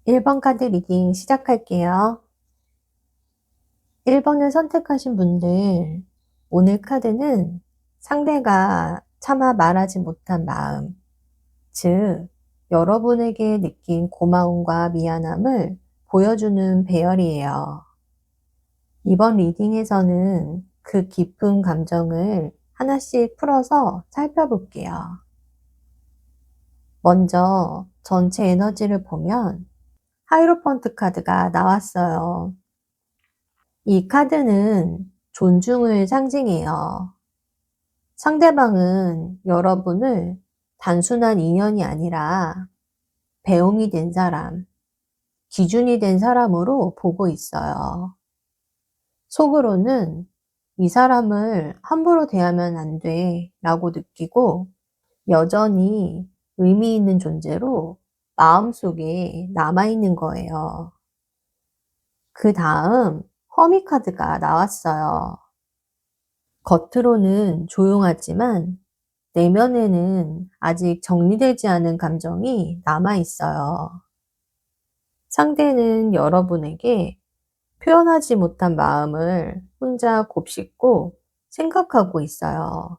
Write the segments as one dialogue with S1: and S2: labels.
S1: 1번 카드 리딩 시작할게요. 1번을 선택하신 분들, 오늘 카드는 상대가 차마 말하지 못한 마음, 즉, 여러분에게 느낀 고마움과 미안함을 보여주는 배열이에요. 이번 리딩에서는 그 깊은 감정을 하나씩 풀어서 살펴볼게요. 먼저 전체 에너지를 보면 하이로펀트 카드가 나왔어요. 이 카드는 존중을 상징해요. 상대방은 여러분을 단순한 인연이 아니라 배웅이 된 사람, 기준이 된 사람으로 보고 있어요. 속으로는 이 사람을 함부로 대하면 안 돼 라고 느끼고 여전히 의미 있는 존재로 마음속에 남아있는 거예요. 그 다음 허미 카드가 나왔어요. 겉으로는 조용하지만 내면에는 아직 정리되지 않은 감정이 남아 있어요. 상대는 여러분에게 표현하지 못한 마음을 혼자 곱씹고 생각하고 있어요.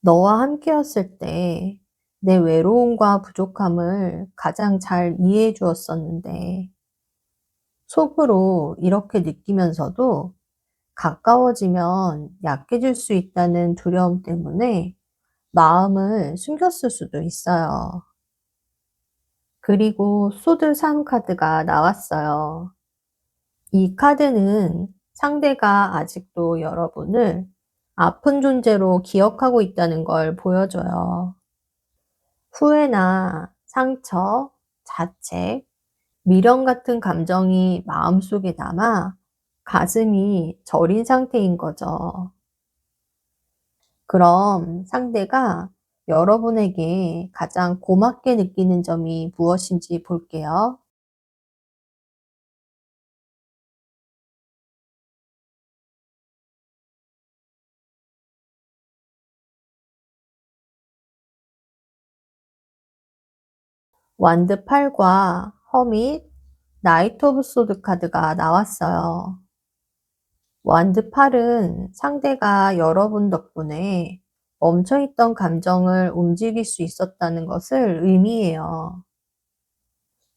S1: 너와 함께였을 때 내 외로움과 부족함을 가장 잘 이해해 주었었는데 속으로 이렇게 느끼면서도 가까워지면 약해질 수 있다는 두려움 때문에 마음을 숨겼을 수도 있어요. 그리고 소드 3 카드가 나왔어요. 이 카드는 상대가 아직도 여러분을 아픈 존재로 기억하고 있다는 걸 보여줘요. 후회나 상처, 자책, 미련 같은 감정이 마음속에 남아 가슴이 저린 상태인 거죠. 그럼 상대가 여러분에게 가장 고맙게 느끼는 점이 무엇인지 볼게요. 완드 8과 허밋, 나이트 오브 소드 카드가 나왔어요. 완드 8은 상대가 여러분 덕분에 멈춰있던 감정을 움직일 수 있었다는 것을 의미해요.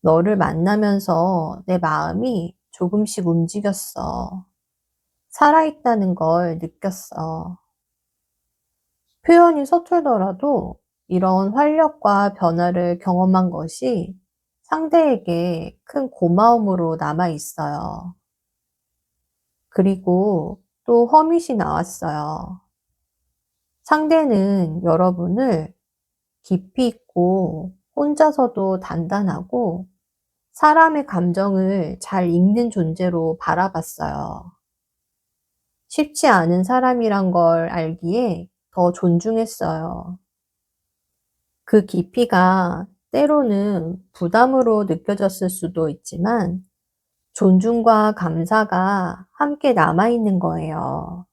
S1: 너를 만나면서 내 마음이 조금씩 움직였어. 살아있다는 걸 느꼈어. 표현이 서툴더라도 이런 활력과 변화를 경험한 것이 상대에게 큰 고마움으로 남아 있어요. 그리고 또 허밋이 나왔어요. 상대는 여러분을 깊이 있고 혼자서도 단단하고 사람의 감정을 잘 읽는 존재로 바라봤어요. 쉽지 않은 사람이란 걸 알기에 더 존중했어요. 그 깊이가 때로는 부담으로 느껴졌을 수도 있지만 존중과 감사가 함께 남아있는 거예요.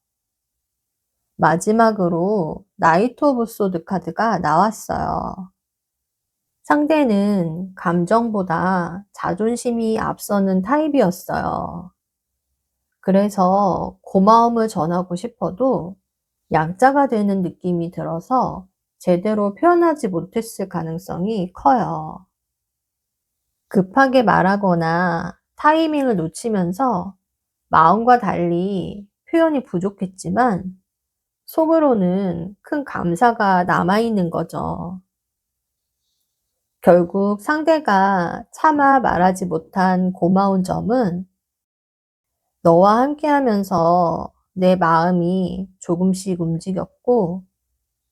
S1: 마지막으로 나이트 오브 소드 카드가 나왔어요. 상대는 감정보다 자존심이 앞서는 타입이었어요. 그래서 고마움을 전하고 싶어도 약자가 되는 느낌이 들어서 제대로 표현하지 못했을 가능성이 커요. 급하게 말하거나 타이밍을 놓치면서 마음과 달리 표현이 부족했지만 속으로는 큰 감사가 남아있는 거죠. 결국 상대가 차마 말하지 못한 고마운 점은 너와 함께하면서 내 마음이 조금씩 움직였고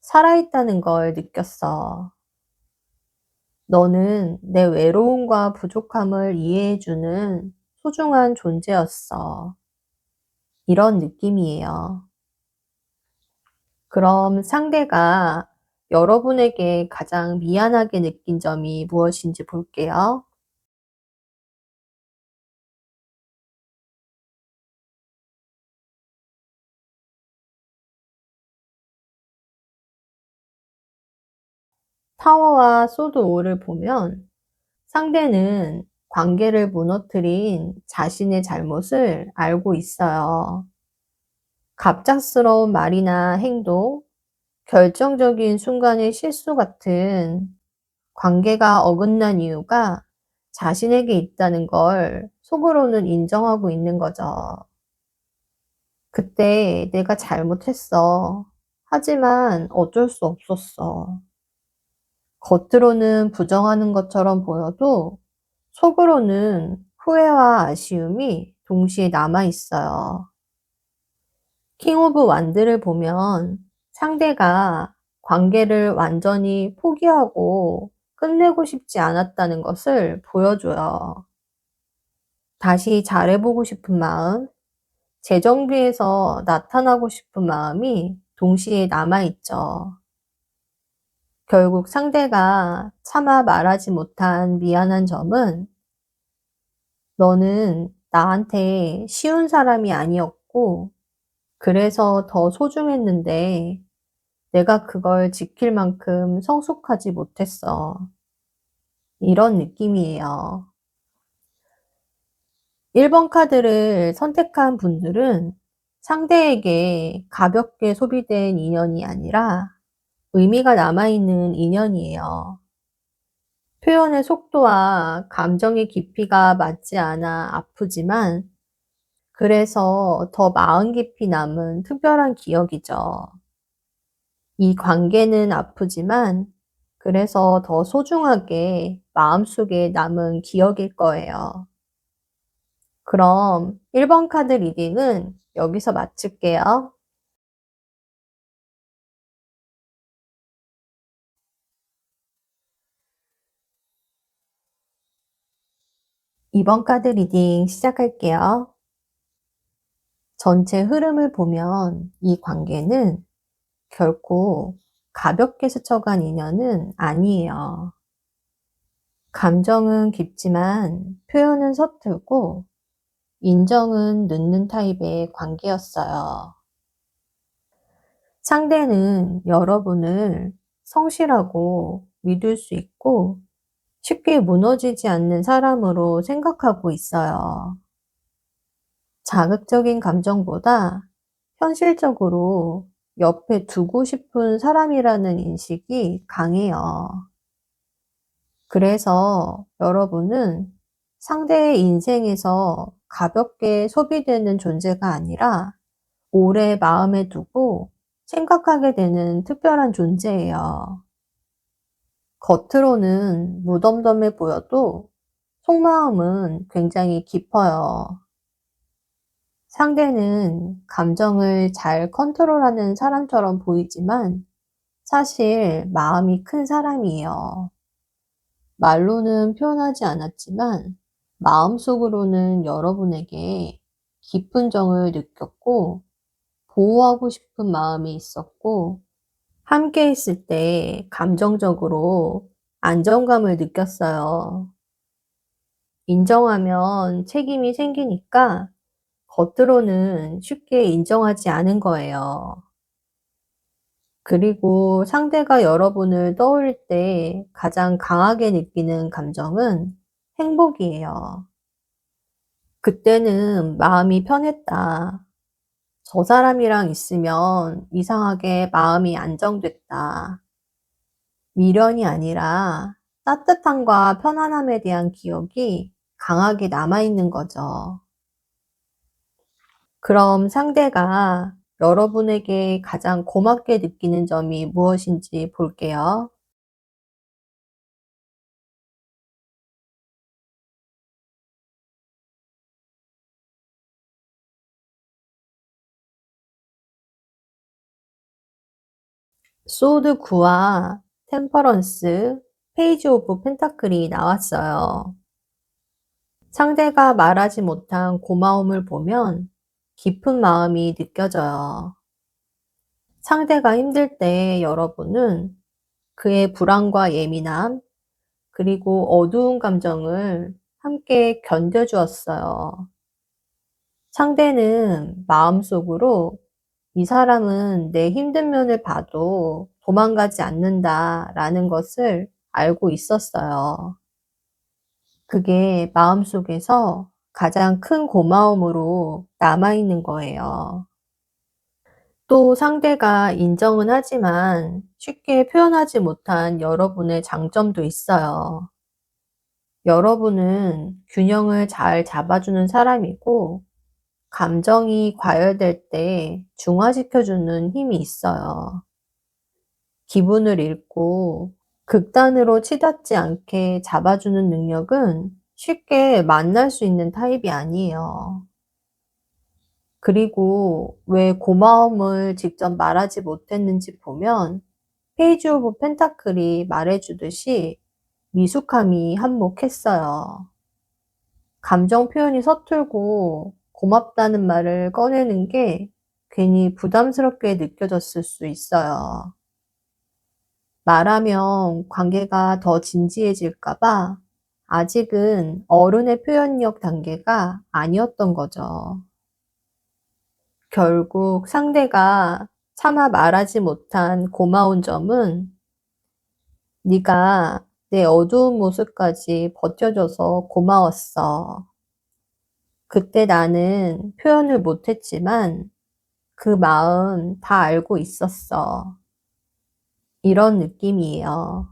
S1: 살아있다는 걸 느꼈어. 너는 내 외로움과 부족함을 이해해주는 소중한 존재였어. 이런 느낌이에요. 그럼 상대가 여러분에게 가장 미안하게 느낀 점이 무엇인지 볼게요. 타워와 소드 5를 보면 상대는 관계를 무너뜨린 자신의 잘못을 알고 있어요. 갑작스러운 말이나 행동, 결정적인 순간의 실수 같은 관계가 어긋난 이유가 자신에게 있다는 걸 속으로는 인정하고 있는 거죠. 그때 내가 잘못했어. 하지만 어쩔 수 없었어. 겉으로는 부정하는 것처럼 보여도 속으로는 후회와 아쉬움이 동시에 남아 있어요. 킹 오브 완드를 보면 상대가 관계를 완전히 포기하고 끝내고 싶지 않았다는 것을 보여줘요. 다시 잘해보고 싶은 마음, 재정비해서 나타나고 싶은 마음이 동시에 남아있죠. 결국 상대가 차마 말하지 못한 미안한 점은 너는 나한테 쉬운 사람이 아니었고 그래서 더 소중했는데 내가 그걸 지킬 만큼 성숙하지 못했어. 이런 느낌이에요. 1번 카드를 선택한 분들은 상대에게 가볍게 소비된 인연이 아니라 의미가 남아있는 인연이에요. 표현의 속도와 감정의 깊이가 맞지 않아 아프지만 그래서 더 마음 깊이 남은 특별한 기억이죠. 이 관계는 아프지만 그래서 더 소중하게 마음속에 남은 기억일 거예요. 그럼 1번 카드 리딩은 여기서 마칠게요. 2번 카드 리딩 시작할게요. 전체 흐름을 보면 이 관계는 결코 가볍게 스쳐간 인연은 아니에요. 감정은 깊지만 표현은 서툴고 인정은 늦는 타입의 관계였어요. 상대는 여러분을 성실하고 믿을 수 있고 쉽게 무너지지 않는 사람으로 생각하고 있어요. 자극적인 감정보다 현실적으로 옆에 두고 싶은 사람이라는 인식이 강해요. 그래서 여러분은 상대의 인생에서 가볍게 소비되는 존재가 아니라 오래 마음에 두고 생각하게 되는 특별한 존재예요. 겉으로는 무덤덤해 보여도 속마음은 굉장히 깊어요. 상대는 감정을 잘 컨트롤하는 사람처럼 보이지만 사실 마음이 큰 사람이에요. 말로는 표현하지 않았지만 마음속으로는 여러분에게 깊은 정을 느꼈고 보호하고 싶은 마음이 있었고 함께 있을 때 감정적으로 안정감을 느꼈어요. 인정하면 책임이 생기니까 겉으로는 쉽게 인정하지 않은 거예요. 그리고 상대가 여러분을 떠올릴 때 가장 강하게 느끼는 감정은 행복이에요. 그때는 마음이 편했다. 저 사람이랑 있으면 이상하게 마음이 안정됐다. 미련이 아니라 따뜻함과 편안함에 대한 기억이 강하게 남아있는 거죠. 그럼 상대가 여러분에게 가장 고맙게 느끼는 점이 무엇인지 볼게요. 소드 9와 템퍼런스, 페이지 오브 펜타클이 나왔어요. 상대가 말하지 못한 고마움을 보면 깊은 마음이 느껴져요. 상대가 힘들 때 여러분은 그의 불안과 예민함, 그리고 어두운 감정을 함께 견뎌주었어요. 상대는 마음속으로 이 사람은 내 힘든 면을 봐도 도망가지 않는다 라는 것을 알고 있었어요. 그게 마음속에서 가장 큰 고마움으로 남아있는 거예요. 또 상대가 인정은 하지만 쉽게 표현하지 못한 여러분의 장점도 있어요. 여러분은 균형을 잘 잡아주는 사람이고, 감정이 과열될 때 중화시켜주는 힘이 있어요. 기분을 읽고 극단으로 치닫지 않게 잡아주는 능력은 쉽게 만날 수 있는 타입이 아니에요. 그리고 왜 고마움을 직접 말하지 못했는지 보면 페이지 오브 펜타클이 말해주듯이 미숙함이 한몫했어요. 감정 표현이 서툴고 고맙다는 말을 꺼내는 게 괜히 부담스럽게 느껴졌을 수 있어요. 말하면 관계가 더 진지해질까 봐 아직은 어른의 표현력 단계가 아니었던 거죠. 결국 상대가 차마 말하지 못한 고마운 점은 "네가 내 어두운 모습까지 버텨줘서 고마웠어. 그때 나는 표현을 못했지만 그 마음 다 알고 있었어." 이런 느낌이에요.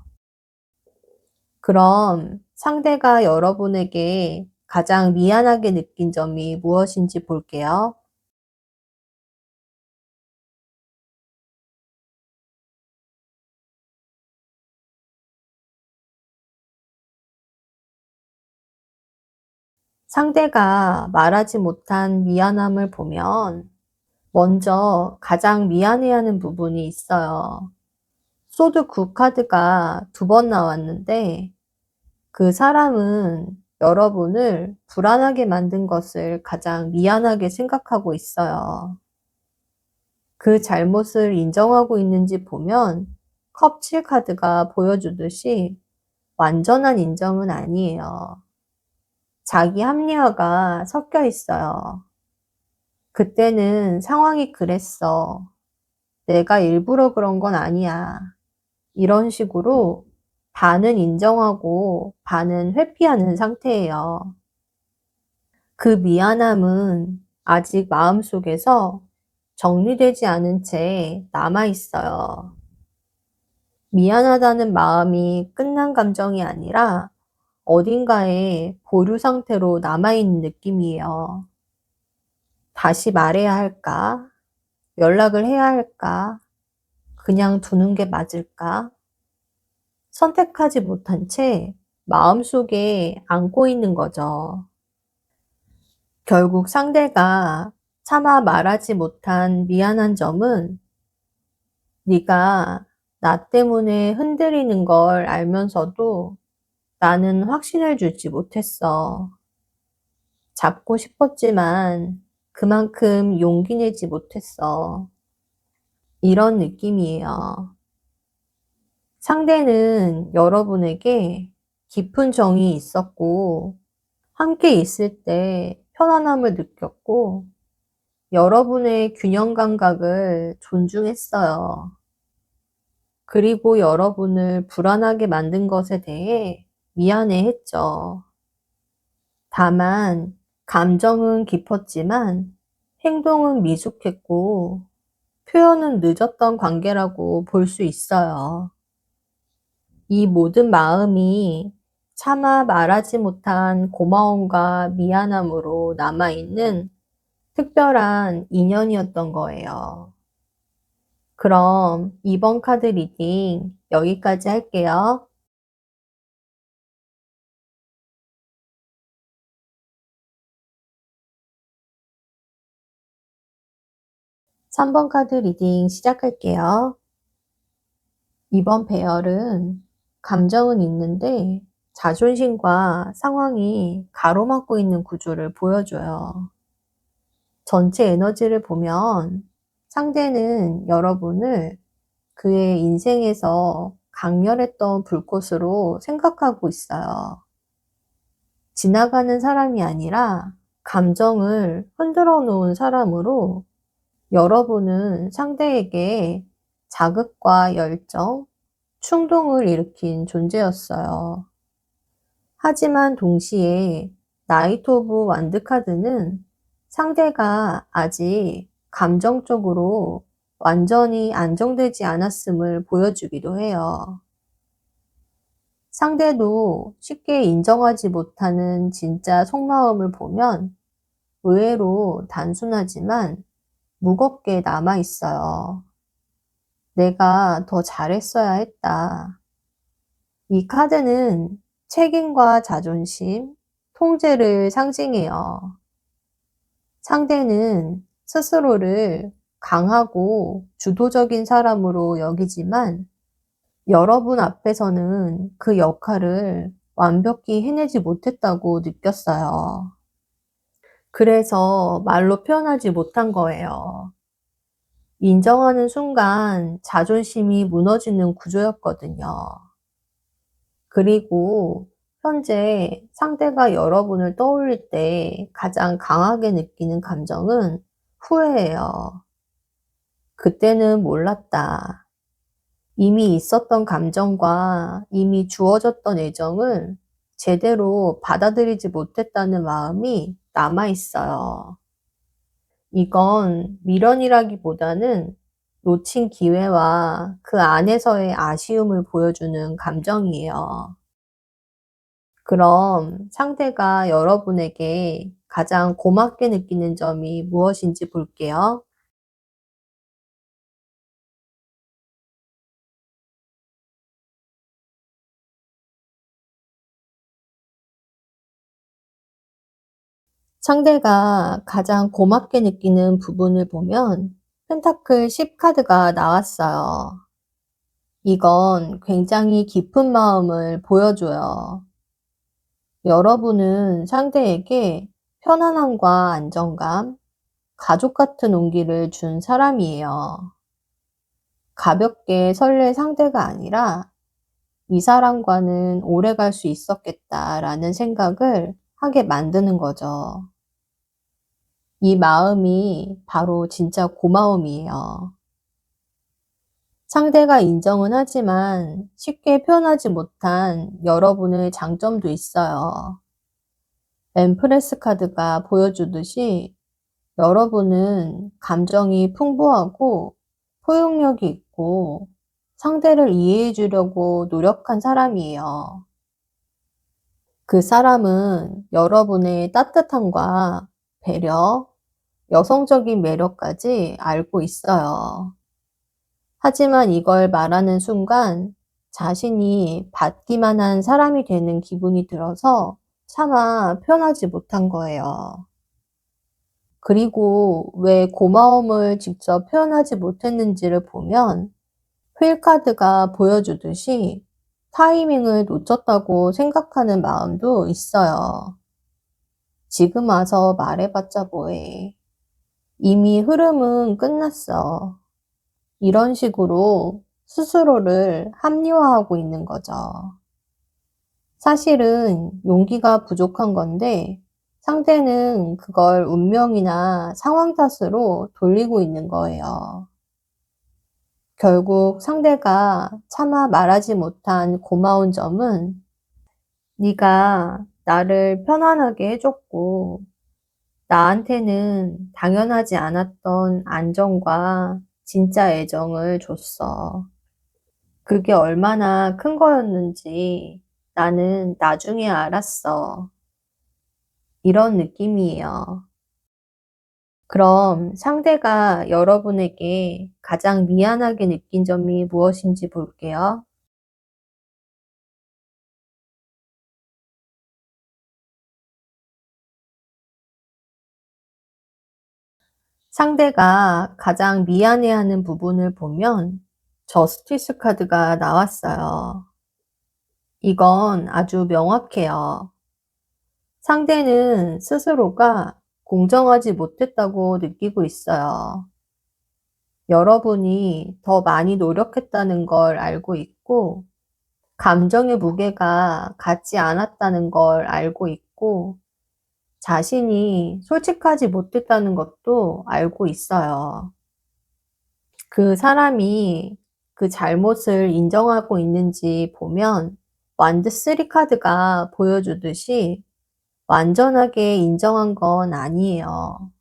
S1: 그럼 상대가 여러분에게 가장 미안하게 느낀 점이 무엇인지 볼게요. 상대가 말하지 못한 미안함을 보면 먼저 가장 미안해하는 부분이 있어요. 소드 굿 카드가 2번 나왔는데, 그 사람은 여러분을 불안하게 만든 것을 가장 미안하게 생각하고 있어요. 그 잘못을 인정하고 있는지 보면 컵 7 카드가 보여주듯이 완전한 인정은 아니에요. 자기 합리화가 섞여 있어요. "그때는 상황이 그랬어. 내가 일부러 그런 건 아니야." 이런 식으로 반은 인정하고 반은 회피하는 상태예요. 그 미안함은 아직 마음속에서 정리되지 않은 채 남아 있어요. 미안하다는 마음이 끝난 감정이 아니라 어딘가에 보류 상태로 남아있는 느낌이에요. 다시 말해야 할까? 연락을 해야 할까? 그냥 두는 게 맞을까? 선택하지 못한 채 마음속에 안고 있는 거죠. 결국 상대가 차마 말하지 못한 미안한 점은 네가 나 때문에 흔들리는 걸 알면서도 나는 확신을 주지 못했어. 잡고 싶었지만 그만큼 용기 내지 못했어. 이런 느낌이에요. 상대는 여러분에게 깊은 정이 있었고, 함께 있을 때 편안함을 느꼈고, 여러분의 균형 감각을 존중했어요. 그리고 여러분을 불안하게 만든 것에 대해 미안해 했죠. 다만, 감정은 깊었지만 행동은 미숙했고, 표현은 늦었던 관계라고 볼 수 있어요. 이 모든 마음이 차마 말하지 못한 고마움과 미안함으로 남아있는 특별한 인연이었던 거예요. 그럼 이번 카드 리딩 여기까지 할게요. 3번 카드 리딩 시작할게요. 이번 배열은 감정은 있는데 자존심과 상황이 가로막고 있는 구조를 보여줘요. 전체 에너지를 보면 상대는 여러분을 그의 인생에서 강렬했던 불꽃으로 생각하고 있어요. 지나가는 사람이 아니라 감정을 흔들어 놓은 사람으로, 여러분은 상대에게 자극과 열정, 충동을 일으킨 존재였어요. 하지만 동시에 나이트 오브 완드 카드는 상대가 아직 감정적으로 완전히 안정되지 않았음을 보여주기도 해요. 상대도 쉽게 인정하지 못하는 진짜 속마음을 보면 의외로 단순하지만 무겁게 남아 있어요. 내가 더 잘했어야 했다. 이 카드는 책임과 자존심, 통제를 상징해요. 상대는 스스로를 강하고 주도적인 사람으로 여기지만 여러분 앞에서는 그 역할을 완벽히 해내지 못했다고 느꼈어요. 그래서 말로 표현하지 못한 거예요. 인정하는 순간 자존심이 무너지는 구조였거든요. 그리고 현재 상대가 여러분을 떠올릴 때 가장 강하게 느끼는 감정은 후회예요. 그때는 몰랐다. 이미 있었던 감정과 이미 주어졌던 애정을 제대로 받아들이지 못했다는 마음이 남아 있어요. 이건 미련이라기보다는 놓친 기회와 그 안에서의 아쉬움을 보여주는 감정이에요. 그럼 상대가 여러분에게 가장 고맙게 느끼는 점이 무엇인지 볼게요. 상대가 가장 고맙게 느끼는 부분을 보면 펜타클 10 카드가 나왔어요. 이건 굉장히 깊은 마음을 보여줘요. 여러분은 상대에게 편안함과 안정감, 가족 같은 온기를 준 사람이에요. 가볍게 설렐 상대가 아니라 이 사람과는 오래 갈 수 있었겠다라는 생각을 하게 만드는 거죠. 이 마음이 바로 진짜 고마움이에요. 상대가 인정은 하지만 쉽게 표현하지 못한 여러분의 장점도 있어요. 엠프레스 카드가 보여주듯이 여러분은 감정이 풍부하고 포용력이 있고 상대를 이해해 주려고 노력한 사람이에요. 그 사람은 여러분의 따뜻함과 배려, 여성적인 매력까지 알고 있어요. 하지만 이걸 말하는 순간 자신이 받기만 한 사람이 되는 기분이 들어서 차마 표현하지 못한 거예요. 그리고 왜 고마움을 직접 표현하지 못했는지를 보면 휠 카드가 보여주듯이 타이밍을 놓쳤다고 생각하는 마음도 있어요. 지금 와서 말해봤자 뭐해. 이미 흐름은 끝났어. 이런 식으로 스스로를 합리화하고 있는 거죠. 사실은 용기가 부족한 건데 상대는 그걸 운명이나 상황 탓으로 돌리고 있는 거예요. 결국 상대가 차마 말하지 못한 고마운 점은 네가 나를 편안하게 해줬고 나한테는 당연하지 않았던 안정과 진짜 애정을 줬어. 그게 얼마나 큰 거였는지 나는 나중에 알았어. 이런 느낌이에요. 그럼 상대가 여러분에게 가장 미안하게 느낀 점이 무엇인지 볼게요. 상대가 가장 미안해하는 부분을 보면 저스티스 카드가 나왔어요. 이건 아주 명확해요. 상대는 스스로가 공정하지 못했다고 느끼고 있어요. 여러분이 더 많이 노력했다는 걸 알고 있고, 감정의 무게가 같지 않았다는 걸 알고 있고, 자신이 솔직하지 못했다는 것도 알고 있어요. 그 사람이 그 잘못을 인정하고 있는지 보면 완드 3 카드가 보여주듯이 완전하게 인정한 건 아니에요.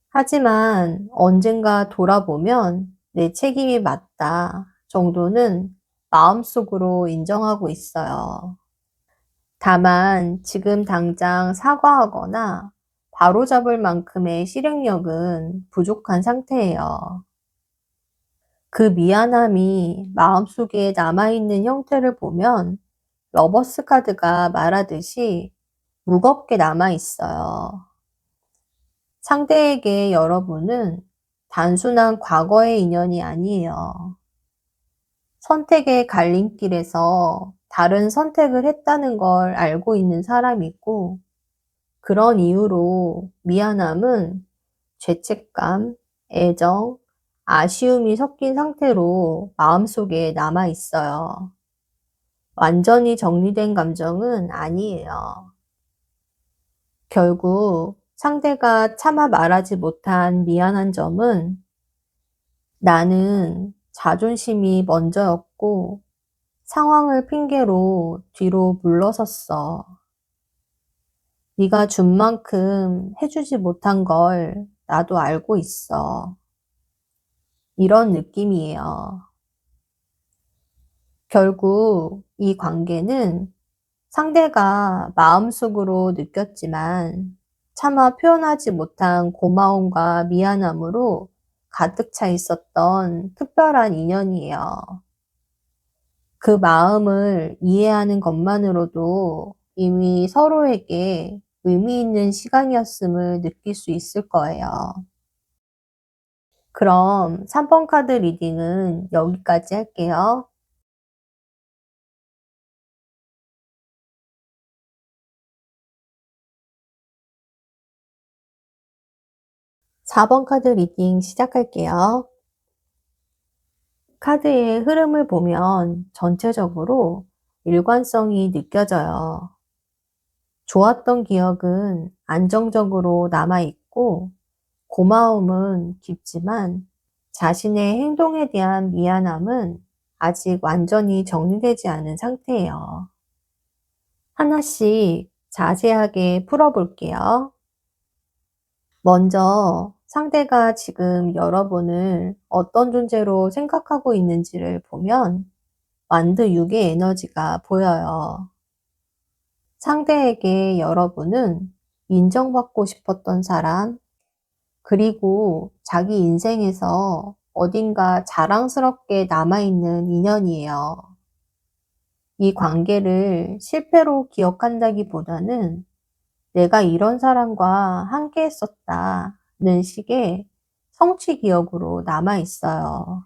S1: 하지만 언젠가 돌아보면 '내 책임이 맞다.' 정도는 마음속으로 인정하고 있어요. 다만 지금 당장 사과하거나 바로잡을 만큼의 실행력은 부족한 상태예요. 그 미안함이 마음속에 남아있는 형태를 보면 러버스 카드가 말하듯이 무겁게 남아있어요. 상대에게 여러분은 단순한 과거의 인연이 아니에요. 선택의 갈림길에서 다른 선택을 했다는 걸 알고 있는 사람이고, 그런 이유로 미안함은 죄책감, 애정, 아쉬움이 섞인 상태로 마음속에 남아 있어요. 완전히 정리된 감정은 아니에요. 결국 상대가 차마 말하지 못한 미안한 점은 나는 자존심이 먼저였고 상황을 핑계로 뒤로 물러섰어. 네가 준 만큼 해주지 못한 걸 나도 알고 있어. 이런 느낌이에요. 결국 이 관계는 상대가 마음속으로 느꼈지만 차마 표현하지 못한 고마움과 미안함으로 가득 차 있었던 특별한 인연이에요. 그 마음을 이해하는 것만으로도 이미 서로에게 의미 있는 시간이었음을 느낄 수 있을 거예요. 그럼 3번 카드 리딩은 여기까지 할게요. 4번 카드 리딩 시작할게요. 카드의 흐름을 보면 전체적으로 일관성이 느껴져요. 좋았던 기억은 안정적으로 남아있고 고마움은 깊지만 자신의 행동에 대한 미안함은 아직 완전히 정리되지 않은 상태예요. 하나씩 자세하게 풀어볼게요. 먼저 상대가 지금 여러분을 어떤 존재로 생각하고 있는지를 보면 완드 6의 에너지가 보여요. 상대에게 여러분은 인정받고 싶었던 사람, 그리고 자기 인생에서 어딘가 자랑스럽게 남아있는 인연이에요. 이 관계를 실패로 기억한다기보다는 내가 이런 사람과 함께 했었다는 식의 성취 기억으로 남아있어요.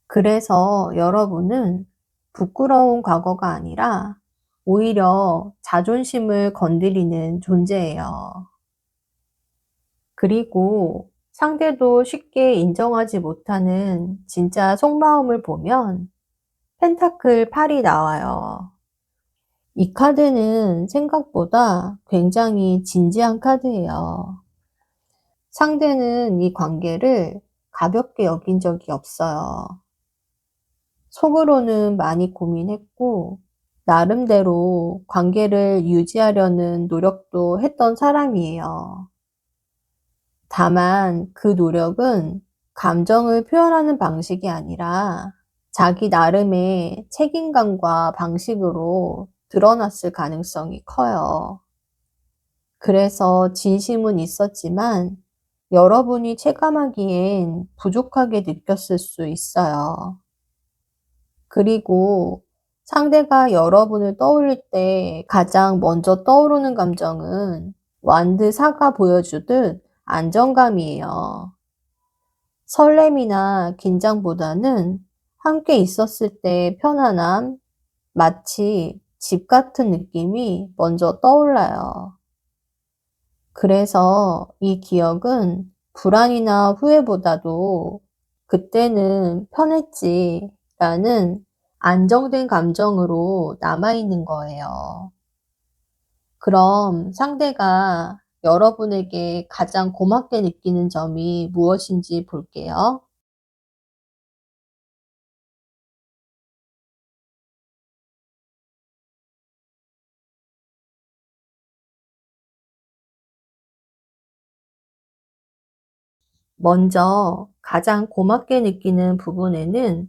S1: 그래서 여러분은 부끄러운 과거가 아니라 오히려 자존심을 건드리는 존재예요. 그리고 상대도 쉽게 인정하지 못하는 진짜 속마음을 보면 펜타클 8이 나와요. 이 카드는 생각보다 굉장히 진지한 카드예요. 상대는 이 관계를 가볍게 여긴 적이 없어요. 속으로는 많이 고민했고, 나름대로 관계를 유지하려는 노력도 했던 사람이에요. 다만 그 노력은 감정을 표현하는 방식이 아니라 자기 나름의 책임감과 방식으로 드러났을 가능성이 커요. 그래서 진심은 있었지만 여러분이 체감하기엔 부족하게 느꼈을 수 있어요. 그리고 상대가 여러분을 떠올릴 때 가장 먼저 떠오르는 감정은 완드 4가 보여주듯 안정감이에요. 설렘이나 긴장보다는 함께 있었을 때 편안함, 마치 집 같은 느낌이 먼저 떠올라요. 그래서 이 기억은 불안이나 후회보다도 그때는 편했지라는 안정된 감정으로 남아있는 거예요. 그럼 상대가 여러분에게 가장 고맙게 느끼는 점이 무엇인지 볼게요. 먼저 가장 고맙게 느끼는 부분에는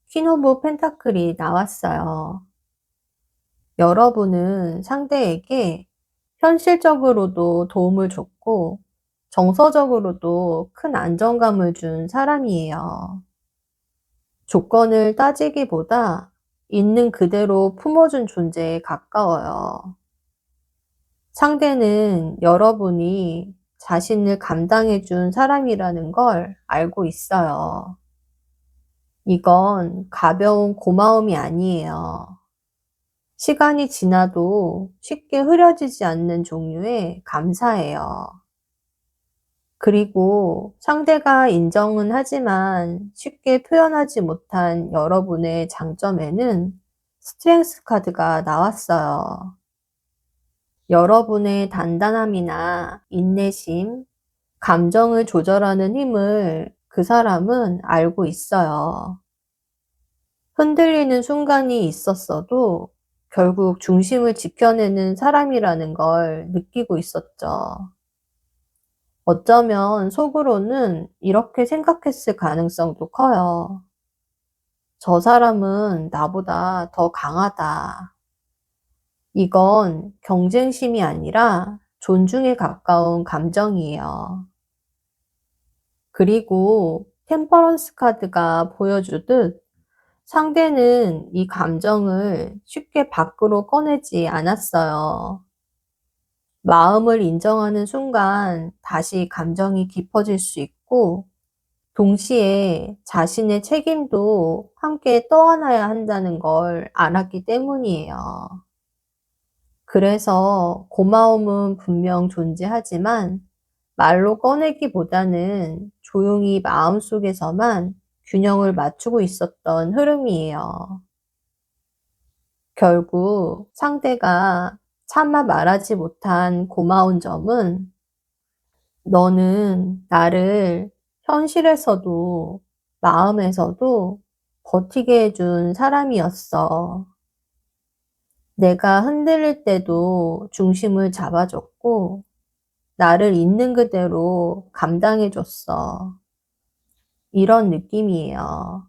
S1: 퀸 오브 펜타클이 나왔어요. 여러분은 상대에게 현실적으로도 도움을 줬고 정서적으로도 큰 안정감을 준 사람이에요. 조건을 따지기보다 있는 그대로 품어준 존재에 가까워요. 상대는 여러분이 자신을 감당해준 사람이라는 걸 알고 있어요. 이건 가벼운 고마움이 아니에요. 시간이 지나도 쉽게 흐려지지 않는 종류의 감사예요. 그리고 상대가 인정은 하지만 쉽게 표현하지 못한 여러분의 장점에는 스트렝스 카드가 나왔어요. 여러분의 단단함이나 인내심, 감정을 조절하는 힘을 그 사람은 알고 있어요. 흔들리는 순간이 있었어도 결국 중심을 지켜내는 사람이라는 걸 느끼고 있었죠. 어쩌면 속으로는 이렇게 생각했을 가능성도 커요. 저 사람은 나보다 더 강하다. 이건 경쟁심이 아니라 존중에 가까운 감정이에요. 그리고 템퍼런스 카드가 보여주듯 상대는 이 감정을 쉽게 밖으로 꺼내지 않았어요. 마음을 인정하는 순간 다시 감정이 깊어질 수 있고 동시에 자신의 책임도 함께 떠안아야 한다는 걸 알았기 때문이에요. 그래서 고마움은 분명 존재하지만 말로 꺼내기보다는 조용히 마음속에서만 균형을 맞추고 있었던 흐름이에요. 결국 상대가 차마 말하지 못한 고마운 점은 너는 나를 현실에서도 마음에서도 버티게 해준 사람이었어. 내가 흔들릴 때도 중심을 잡아줬고 나를 있는 그대로 감당해줬어. 이런 느낌이에요.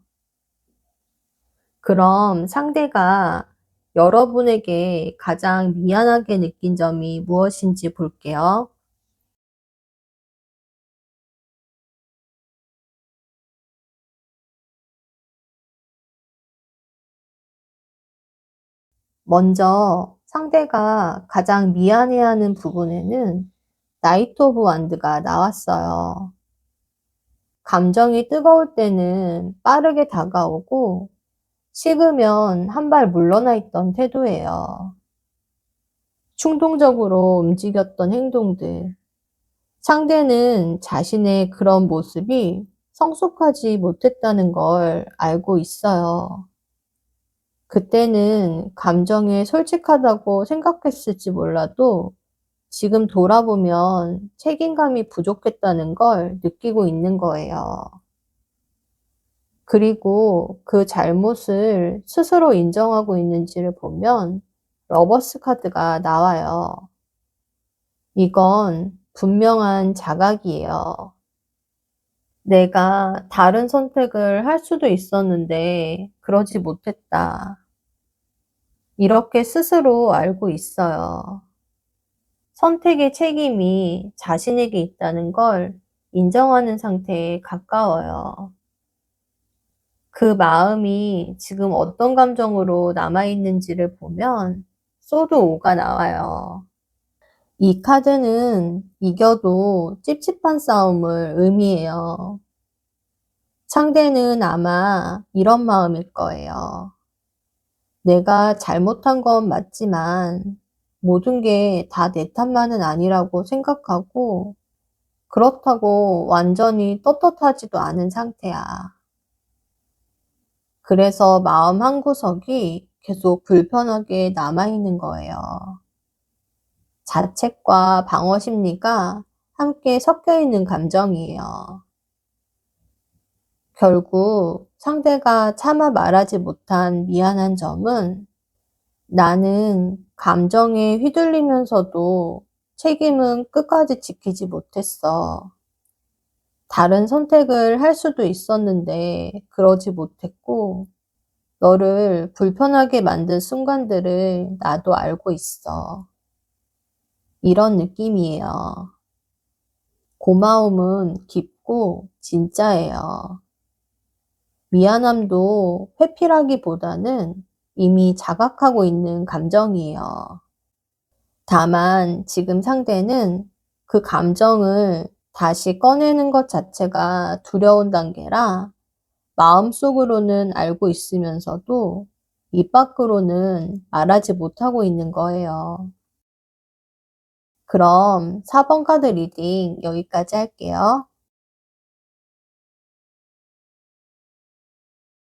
S1: 그럼 상대가 여러분에게 가장 미안하게 느낀 점이 무엇인지 볼게요. 먼저 상대가 가장 미안해하는 부분에는 나이트 오브 완드가 나왔어요. 감정이 뜨거울 때는 빠르게 다가오고 식으면 한 발 물러나 있던 태도예요. 충동적으로 움직였던 행동들. 상대는 자신의 그런 모습이 성숙하지 못했다는 걸 알고 있어요. 그때는 감정에 솔직하다고 생각했을지 몰라도 지금 돌아보면 책임감이 부족했다는 걸 느끼고 있는 거예요. 그리고 그 잘못을 스스로 인정하고 있는지를 보면 러버스 카드가 나와요. 이건 분명한 자각이에요. 내가 다른 선택을 할 수도 있었는데 그러지 못했다. 이렇게 스스로 알고 있어요. 선택의 책임이 자신에게 있다는 걸 인정하는 상태에 가까워요. 그 마음이 지금 어떤 감정으로 남아있는지를 보면 소드 5가 나와요. 이 카드는 이겨도 찝찝한 싸움을 의미해요. 상대는 아마 이런 마음일 거예요. 내가 잘못한 건 맞지만 모든 게 다 내 탓만은 아니라고 생각하고 그렇다고 완전히 떳떳하지도 않은 상태야. 그래서 마음 한구석이 계속 불편하게 남아있는 거예요. 자책과 방어 심리가 함께 섞여 있는 감정이에요. 결국 상대가 차마 말하지 못한 미안한 점은 나는 감정에 휘둘리면서도 책임은 끝까지 지키지 못했어. 다른 선택을 할 수도 있었는데 그러지 못했고 너를 불편하게 만든 순간들을 나도 알고 있어. 이런 느낌이에요. 고마움은 깊고 진짜예요. 미안함도 회피라기보다는 이미 자각하고 있는 감정이에요. 다만 지금 상대는 그 감정을 다시 꺼내는 것 자체가 두려운 단계라 마음속으로는 알고 있으면서도 입 밖으로는 말하지 못하고 있는 거예요. 그럼 4번 카드 리딩 여기까지 할게요.